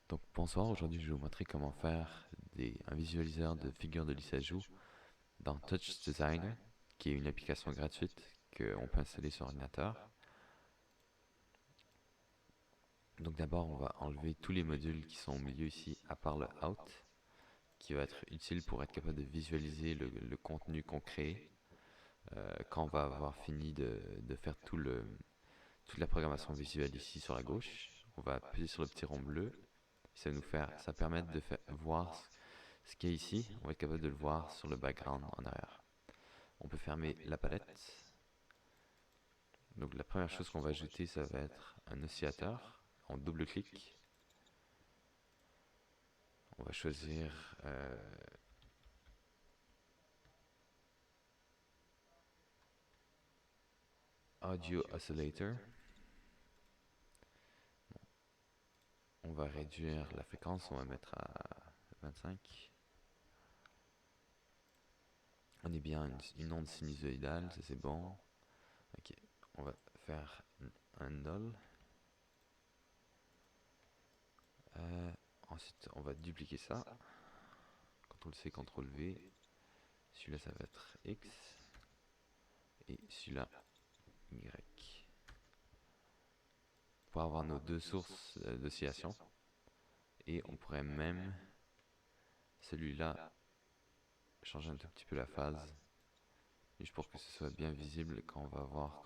Donc bonsoir, aujourd'hui je vais vous montrer comment faire un visualiseur de figures de lisse à joue dans Touch Designer, qui est une application gratuite qu'on peut installer sur ordinateur. Donc d'abord on va enlever tous les modules qui sont au milieu ici, à part le Out, qui va être utile pour être capable de visualiser le contenu qu'on crée. Quand on va avoir fini de faire toute la programmation visuelle ici sur la gauche, on va appuyer sur le petit rond bleu. Ça permet de voir ce qu'il y a ici, on va être capable de le voir sur le background en arrière. On peut fermer la palette. Donc la première chose qu'on va ajouter, ça va être un oscillateur. On double-clique. On va choisir Audio Oscillator. On va réduire la fréquence, on va mettre à 25. On est bien une onde sinusoïdale, ça c'est bon. Ok, on va faire un null. Ensuite, on va dupliquer ça. CTRL-C, CTRL-V. Celui-là, ça va être X. Et celui-là, Y. Pour avoir nos deux sources d'oscillation. Et on pourrait même, celui-là, changer un tout petit peu la phase. Juste pour que ce soit bien visible quand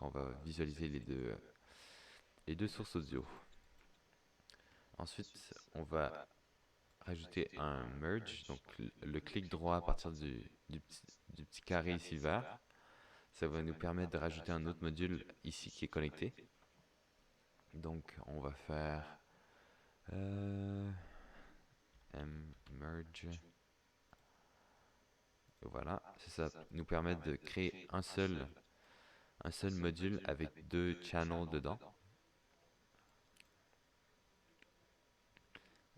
on va visualiser les deux sources audio. Ensuite, on va rajouter un merge, donc le clic droit à partir du petit carré ici vert. Ça va nous permettre de rajouter un autre module ici qui est connecté. Donc on va faire merge. Et voilà, ça nous permet de créer un seul module avec deux channels dedans.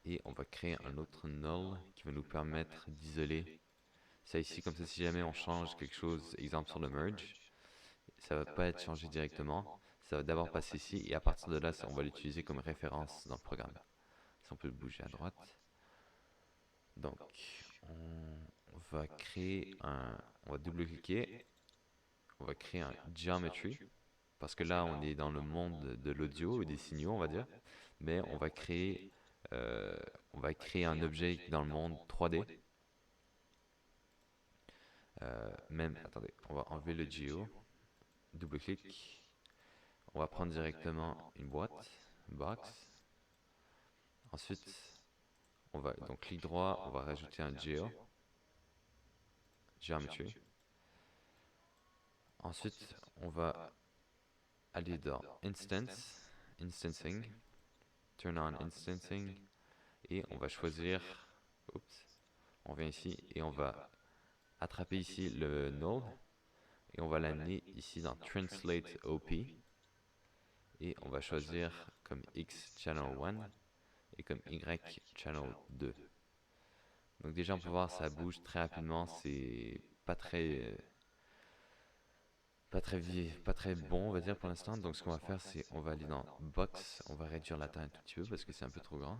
Et on va créer un autre null qui va nous permettre d'isoler ça ici, comme ça si jamais on change quelque chose, exemple sur le merge, ça va pas être changé directement, ça va d'abord passer ici et à partir de là, on va l'utiliser comme référence dans le programme. Si on peut le bouger à droite. Donc, on va on va double-cliquer, on va créer un geometry, parce que là, on est dans le monde de l'audio et des signaux, on va dire, mais on va créer un objet dans le monde 3D. Même, attendez, on va enlever le geo, double-clic, on va prendre directement une box. Ensuite, on va donc clic droit, on va rajouter un geometry. Ensuite, on va aller dans instancing, turn on instancing, et on va choisir, oups, on vient ici et on va attraper ici le node et on va l'amener ici dans translate OP et on va choisir comme X channel 1 et comme Y channel 2. Donc déjà on peut voir ça bouge très rapidement, c'est pas très bon on va dire pour l'instant. Donc ce qu'on va faire c'est on va aller dans box, on va réduire la taille un tout petit peu parce que c'est un peu trop grand.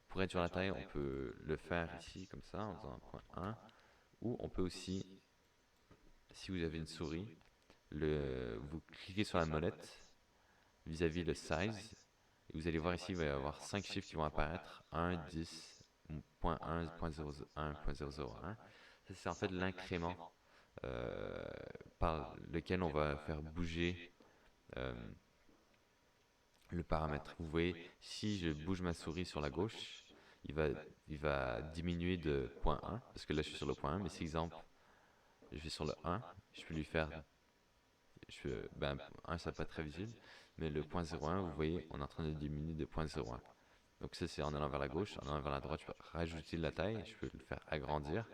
Pour réduire la taille on peut le faire ici comme ça en faisant un point 1 ou on peut aussi, si vous avez une souris, vous cliquez sur la molette vis-à-vis le size et vous allez voir ici il va y avoir 5 chiffres qui vont apparaître 1, 10, .1, .01, .001. Ça c'est en fait l'incrément par lequel on va faire bouger euh, le paramètre. Vous voyez, si je bouge ma souris sur la gauche, il va diminuer de 0.1, parce que là je suis sur le point 1, mais si exemple, je vais sur le 1, je peux lui faire, ben 1 ça va pas être très visible, mais le 0.01, vous voyez, on est en train de diminuer de 0.01. Donc ça c'est en allant vers la gauche, en allant vers la droite, je peux rajouter de la taille, je peux le faire agrandir.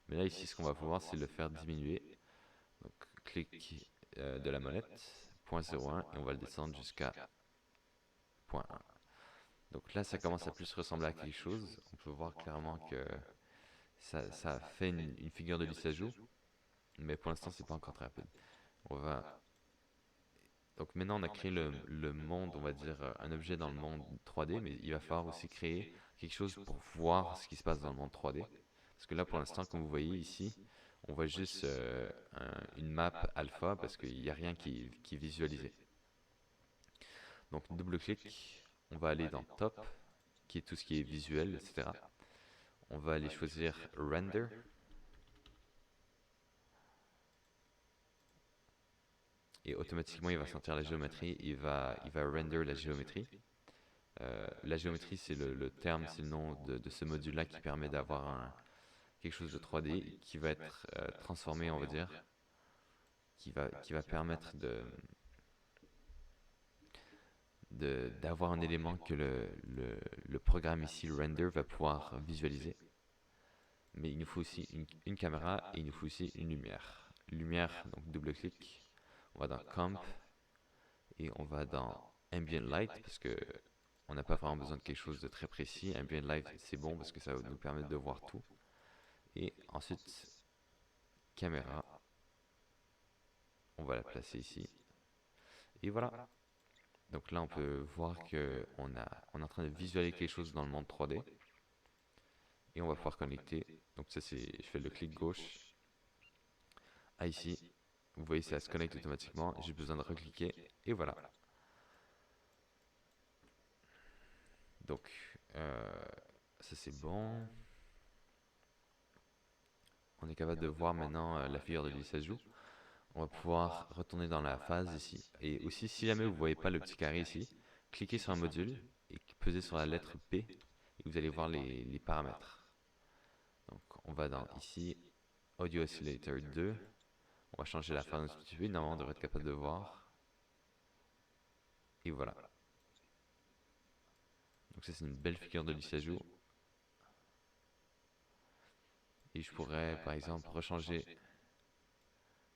Mais là ici, ce qu'on va pouvoir, c'est le faire diminuer. Donc clic de la molette, 0.01, et on va le descendre jusqu'à 0.1. Donc là, ça commence à plus ressembler à quelque chose. On peut voir clairement que ça fait une figure de lisse à joue, mais pour l'instant, c'est pas encore très rapide. On va Donc maintenant on a créé le monde, on va dire un objet dans le monde 3D, mais il va falloir aussi créer quelque chose pour voir ce qui se passe dans le monde 3D. Parce que là pour l'instant, comme vous voyez ici, on voit juste une map alpha parce qu'il n'y a rien qui est visualisé. Donc double-clic, on va aller dans Top, qui est tout ce qui est visuel, etc. On va aller choisir Render. Et automatiquement, il va sortir la géométrie, il va render la géométrie. La géométrie, c'est le terme, c'est le nom de ce module-là qui permet d'avoir quelque chose de 3D qui va être transformé, on va dire, qui va permettre d'avoir un élément que le programme ici, le render, va pouvoir visualiser. Mais il nous faut aussi une caméra et il nous faut aussi une lumière. Lumière, donc double-clic, on va dans Comp et on va dans Ambient Light parce que on n'a pas vraiment besoin de quelque chose de très précis. Ambient Light, c'est bon parce que ça va nous permettre de voir tout. Et ensuite, caméra, on va la placer ici. Et voilà. Donc là, on peut voir que on est en train de visualiser quelque chose dans le monde 3D. Et on va pouvoir connecter. Donc ça, c'est, je fais le clic gauche. À ici, vous voyez, ça se connecte automatiquement. J'ai besoin de recliquer. Et voilà. Donc, ça c'est bon. On est capable de voir maintenant la figure de l'île joue. On va pouvoir retourner dans la phase ici. Et aussi, si jamais vous ne voyez pas le petit carré ici, cliquez sur un module et pesez sur la lettre P et vous allez voir les paramètres. Donc, on va dans ici, Audio Oscillator 2. On va changer la phase un petit peu. Normalement, on devrait être capable de voir. Et voilà. Donc ça, c'est une belle figure de l'île joue. Et je pourrais, par exemple, rechanger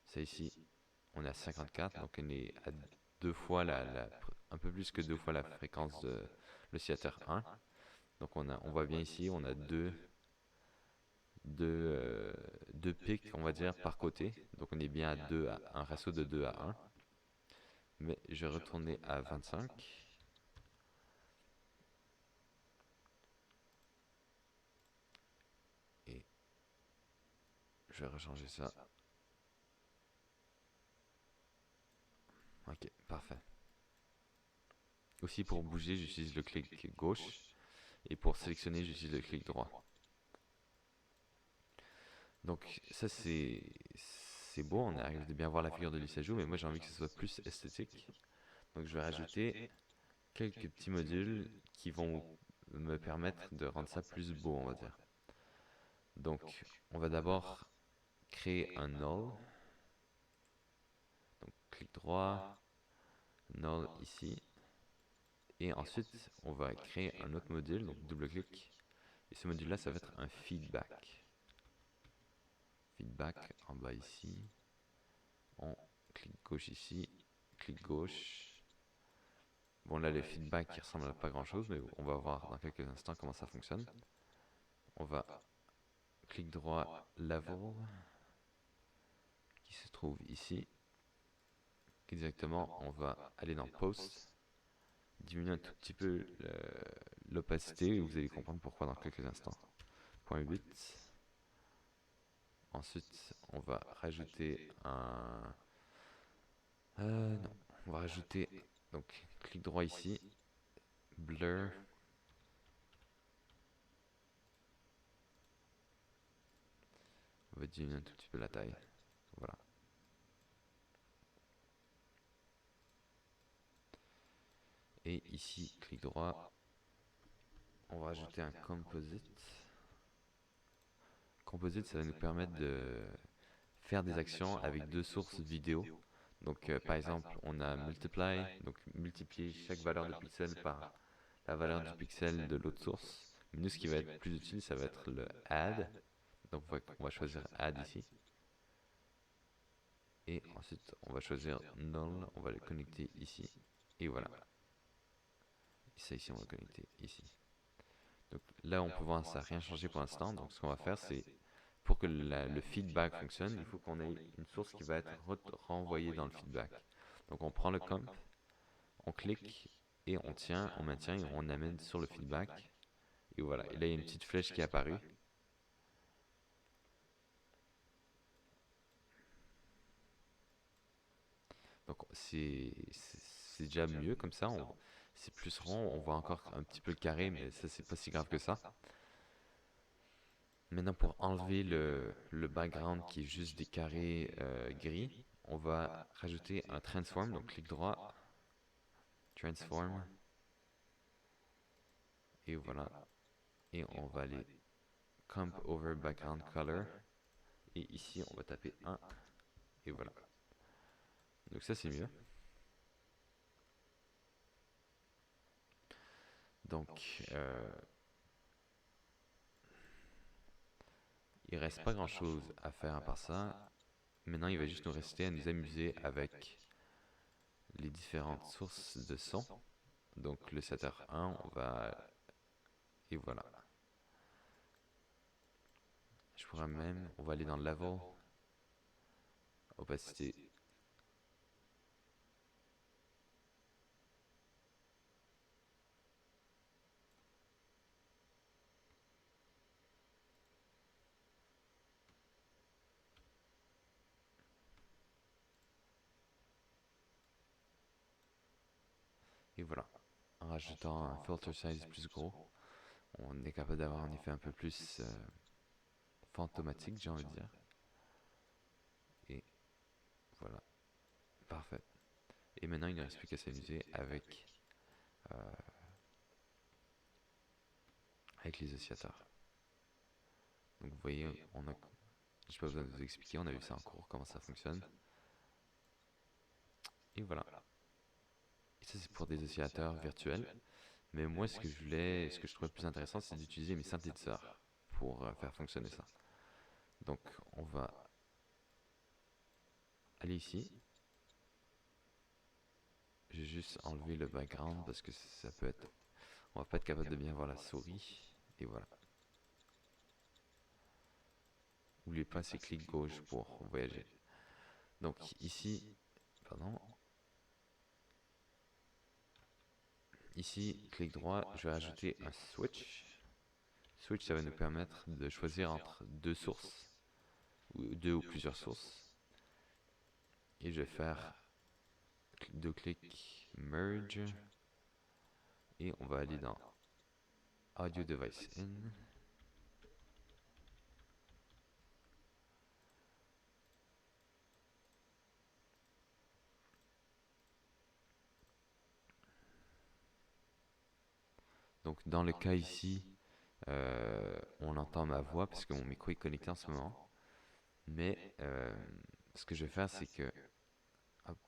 ça ici. On est à 54, donc on est à deux fois un peu plus que deux fois la fréquence de l'oscillateur 1. Donc on voit bien ici, on a deux pics, on va dire, par côté. Donc on est bien à un ratio de 2 à 1. Mais je vais retourner à 25. Et je vais rechanger ça. Ok, parfait. Aussi pour bouger, j'utilise le clic gauche. Et pour sélectionner, j'utilise le clic droit. Donc ça c'est beau, on arrive de bien voir la figure de l'Issajou, mais moi j'ai envie que ce soit plus esthétique. Donc je vais rajouter quelques petits modules qui vont me permettre de rendre ça plus beau, on va dire. Donc on va d'abord créer un null. Donc clic droit, null ici. Et ensuite on va créer un autre module, donc double-clic. Et ce module-là, ça va être un feedback. Feedback en bas ici. On clic gauche ici, clic gauche. Bon là le feedback il ressemble à pas grand chose, mais on va voir dans quelques instants comment ça fonctionne. On va clic droit level qui se trouve ici. Exactement, on va aller dans post, diminuer un tout petit peu l'opacité et vous allez comprendre pourquoi dans quelques instants. Point 8. Ensuite, on va rajouter un... non, on va rajouter, donc clic droit ici, blur. On va diminuer un tout petit peu la taille. Voilà. Et ici, clic droit, on va rajouter un composite. Composite, ça va nous permettre de faire des actions avec deux sources vidéo. Donc, par exemple, on a multiply, donc multiplier chaque valeur de pixel par la valeur du pixel de l'autre source. Mais nous, ce qui va être plus utile, ça va être le add. Donc, on va choisir add ici. Et ensuite, on va choisir null, on va le connecter ici. Et voilà. Et ça ici, on va le connecter ici. Donc là, on peut voir ça n'a rien changé pour l'instant. Donc ce qu'on va faire, c'est pour que le feedback fonctionne, il faut qu'on ait une source qui va être renvoyée dans le feedback. Donc on prend le comp, on clique et on tient, on maintient et on amène sur le feedback. Et voilà, et là il y a une petite flèche qui est apparue. Donc c'est déjà mieux comme ça, c'est plus rond, on voit encore un petit peu le carré, mais ça c'est pas si grave que ça. Maintenant pour enlever le background qui est juste des carrés gris, on va rajouter un transform, donc clic droit, transform, et voilà. Et on va aller comp over background color, et ici on va taper 1, et voilà. Donc ça c'est mieux. Donc il reste pas grand chose à faire à part ça. Maintenant il va juste nous rester à nous amuser avec les différentes sources de son. Donc le setter 1, on va... Et voilà. Je pourrais même... On va aller dans level. Opacité. Et voilà. En rajoutant un filter size plus gros, on est capable d'avoir un effet un peu plus fantomatique, j'ai envie de dire. Et voilà. Parfait. Et maintenant, il ne reste plus qu'à s'amuser euh, avec les oscillateurs. Donc vous voyez, je n'ai pas besoin de vous expliquer, on a vu ça en cours, comment ça fonctionne. Et voilà. Et ça c'est pour des oscillateurs virtuels. Mais moi ce que je voulais, ce que je trouvais plus intéressant, c'est d'utiliser mes synthétiseurs pour faire fonctionner ça. Donc on va aller ici. Je vais juste enlever le background parce que ça peut être... On va pas être capable de bien voir la souris. Et voilà. N'oubliez pas ces clics gauche pour voyager. Donc ici, pardon. Ici, clic droit, je vais rajouter un switch. Switch, ça va nous permettre de choisir entre deux sources, ou deux ou plusieurs sources. Et je vais faire deux clics merge. Et on va aller dans Audio Device In. Donc dans le cas ici, on entend ma voix parce que mon micro est connecté en ce moment. Mais ce que je vais faire, c'est que hop,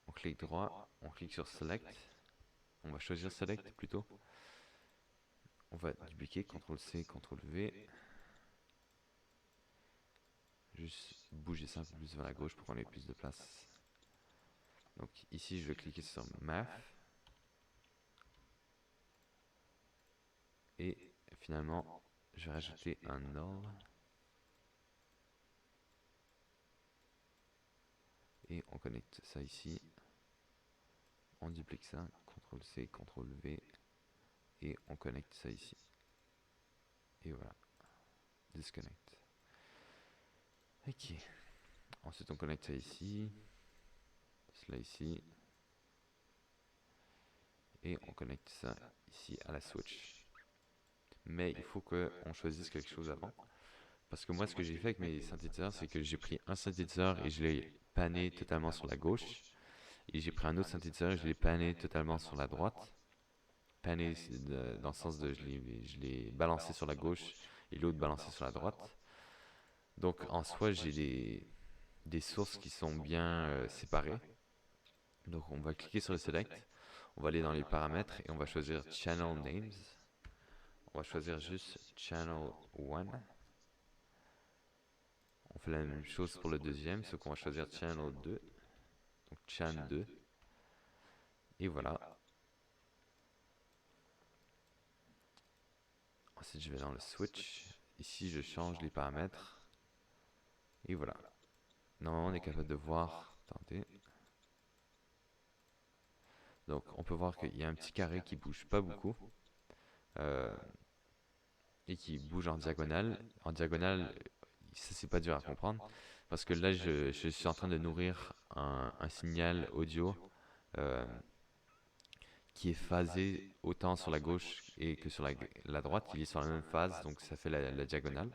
on clique droit, on clique sur Select. On va choisir Select plutôt. On va dupliquer, CTRL-C, CTRL-V. Juste bouger ça un peu plus vers la gauche pour qu'on ait plus de place. Donc ici, je vais cliquer sur Math. Et finalement, je vais rajouter un null. Et on connecte ça ici. On duplique ça, CTRL-C, CTRL-V. Et on connecte ça ici. Et voilà. Disconnect. Ok. Ensuite, on connecte ça ici. Cela ici. Et on connecte ça ici à la switch. Mais il faut qu'on choisisse quelque chose avant. Parce que moi, ce que j'ai fait avec mes synthétiseurs, c'est que j'ai pris un synthétiseur et je l'ai pané totalement sur la gauche. Et j'ai pris un autre synthétiseur et je l'ai pané totalement sur la droite. Pané dans le sens de je l'ai balancé sur la gauche et l'autre balancé sur la droite. Donc en soi, j'ai des sources qui sont bien séparées. Donc on va cliquer sur le select. On va aller dans les paramètres et on va choisir Channel Names. On va choisir juste Channel 1. On fait la même chose pour le deuxième, sauf qu'on va choisir Channel 2. Donc Chan 2. Et voilà. Ensuite, je vais dans le switch. Ici, je change les paramètres. Et voilà. Normalement, on est capable de voir. Attendez. Donc, on peut voir qu'il y a un petit carré qui bouge pas beaucoup euh, et qui bouge en diagonale. En diagonale, ça c'est pas dur à comprendre parce que là, je suis en train de nourrir un signal audio euh, qui est phasé autant sur la gauche et que sur la droite. Il est sur la même phase, donc ça fait la diagonale.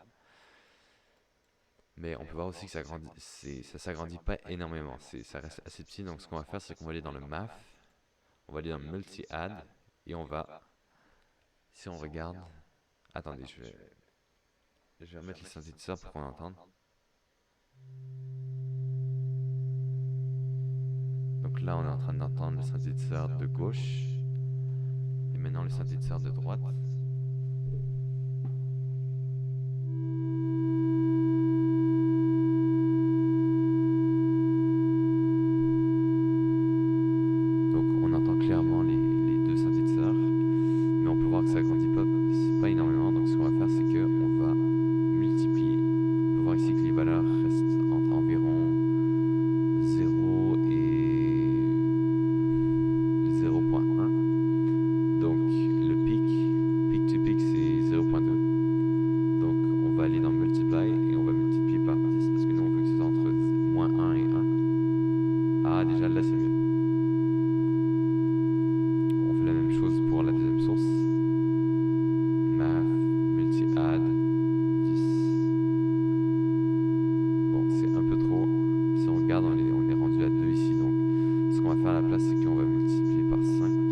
Mais on peut voir aussi que ça s'agrandit pas énormément. Ça reste assez petit. Donc ce qu'on va faire, c'est qu'on va aller dans le math, on va aller dans le multi-add et on va, si on regarde, attendez, je vais remettre les synthétiseurs pour qu'on entende. Donc là, on est en train d'entendre le synthétiseur de gauche et maintenant le synthétiseur de droite. Donc on entend clairement les deux synthétiseurs, mais on peut voir que ça grandit pas énormément. Donc ce qu'on va faire, c'est qu'on va multiplier. On peut voir ici que les valeurs restent entre environ 0 et 0.1. Donc le peak to peak, c'est 0.2. Donc on va aller dans multiply et on va multiplier par 10 parce que nous on veut que ce soit entre moins 1 et 1. Ah, déjà là c'est mieux. On fait la même chose pour la deuxième source. Math, multi-add, 10. Bon, c'est un peu trop. Si on regarde, on est rendu à 2 ici. Donc, ce qu'on va faire à la place, c'est qu'on va multiplier par 5.